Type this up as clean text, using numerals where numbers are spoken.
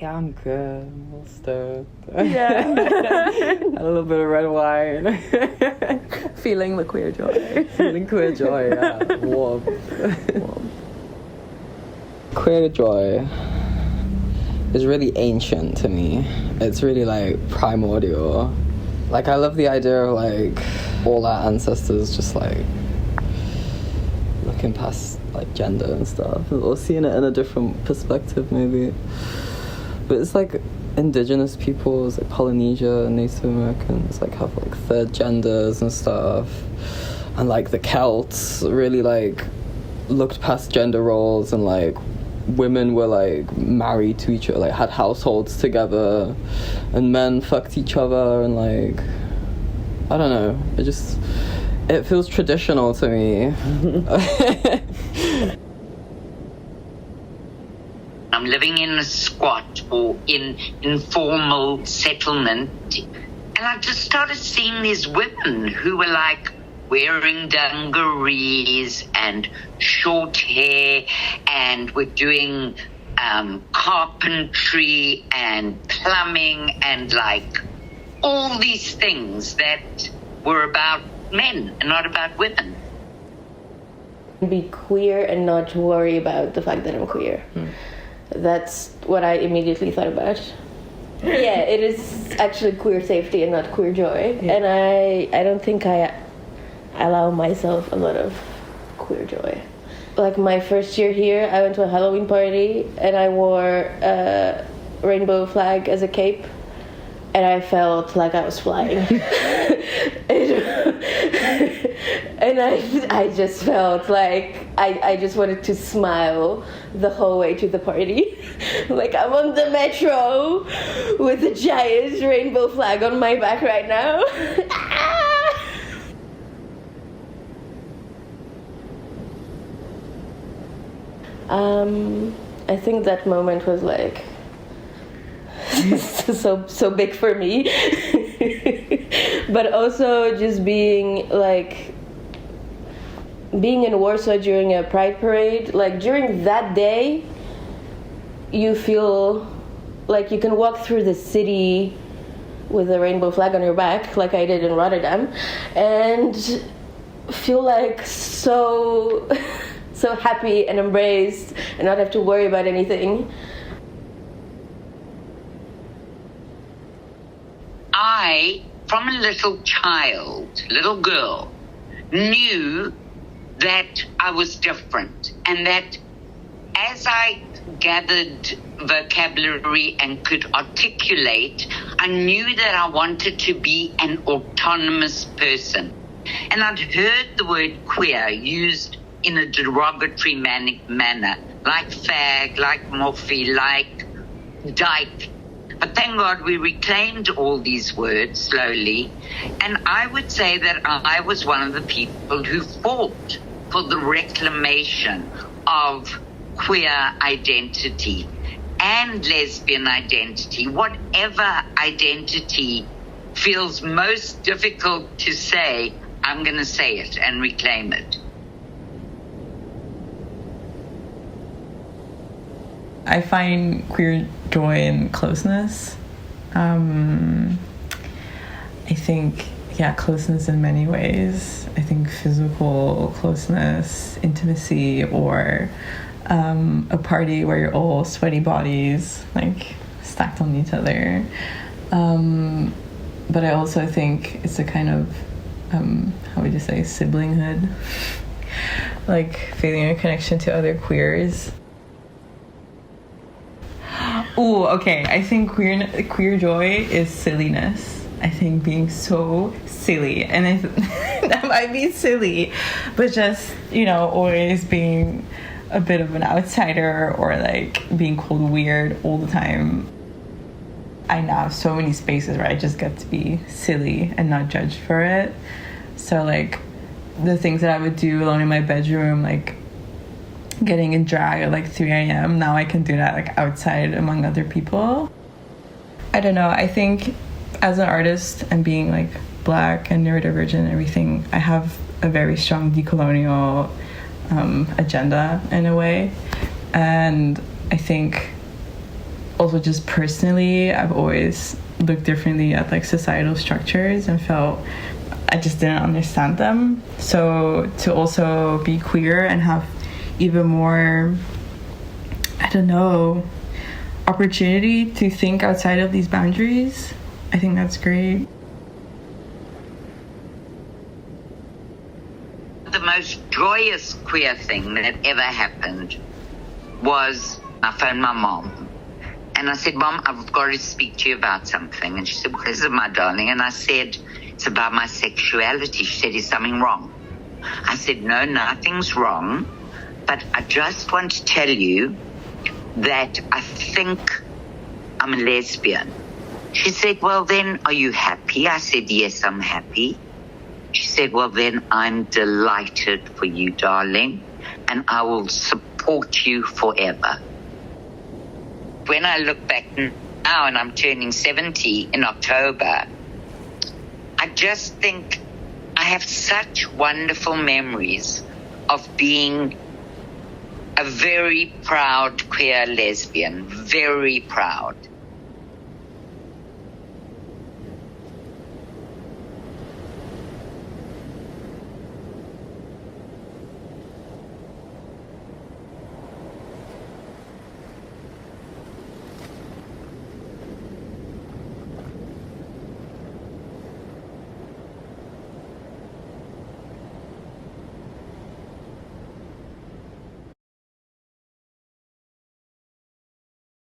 Yeah, I'm good. I'm a little stoned. Yeah. A little bit of red wine. Feeling the queer joy. Feeling queer joy, yeah. Warm. Queer joy is really ancient to me. It's really like primordial. Like I love the idea of like all our ancestors just like looking past like gender and stuff, or seeing it in a different perspective maybe. But it's like indigenous peoples, like Polynesia and Native Americans, like have like third genders and stuff. And like the Celts really like looked past gender roles, and like women were like married to each other, like had households together, and men fucked each other, and like I don't know, it feels traditional to me. I'm living in a squat or in informal settlement, and I just started seeing these women who were like wearing dungarees and short hair, and were doing carpentry and plumbing and like all these things that were about men and not about women. Be queer and not worry about the fact that I'm queer. That's what I immediately thought about. Yeah, it is actually queer safety and not queer joy. Yeah. And I don't think I allow myself a lot of queer joy. Like my first year here, I went to a Halloween party and I wore a rainbow flag as a cape, and I felt like I was flying. And I just felt like I just wanted to smile the whole way to the party. Like I'm on the metro with a giant rainbow flag on my back right now. I think that moment was like so big for me. But also just being in Warsaw during a pride parade, like during that day you feel like you can walk through the city with a rainbow flag on your back like I did in Rotterdam, and feel like so happy and embraced and not have to worry about anything. I, from a little girl, knew that I was different, and that as I gathered vocabulary and could articulate, I knew that I wanted to be an autonomous person. And I'd heard the word queer used in a derogatory manner, like fag, like morphe, like dyke. But thank God we reclaimed all these words slowly. And I would say that I was one of the people who fought for the reclamation of queer identity and lesbian identity. Whatever identity feels most difficult to say, I'm going to say it and reclaim it. I find queer joy in closeness. I think, closeness in many ways. I think physical closeness, intimacy, or a party where you're all sweaty bodies, like stacked on each other. But I also think it's a kind of, how would you say, siblinghood? Like feeling a connection to other queers. Oh, okay. I think queer joy is silliness. I think being so silly, and that might be silly, but just, always being a bit of an outsider, or like being called weird all the time. I now have so many spaces where I just get to be silly and not judged for it. So like the things that I would do alone in my bedroom, like getting in drag at like 3 a.m. Now I can do that like outside among other people. I don't know. I think as an artist and being like Black and neurodivergent and everything, I have a very strong decolonial agenda in a way. And I think also just personally, I've always looked differently at like societal structures and felt I just didn't understand them. So to also be queer and have even more, I don't know, opportunity to think outside of these boundaries, I think that's great. The most joyous queer thing that ever happened was I phoned my mom and I said, Mom, I've got to speak to you about something. And she said, what is it, my darling? And I said, it's about my sexuality. She said, is something wrong? I said, no, nothing's wrong, but I just want to tell you that I think I'm a lesbian. She said, well, then are you happy? I said, yes, I'm happy. She said, well, then I'm delighted for you, darling, and I will support you forever. When I look back now, and I'm turning 70 in October, I just think I have such wonderful memories of being a very proud queer lesbian, very proud.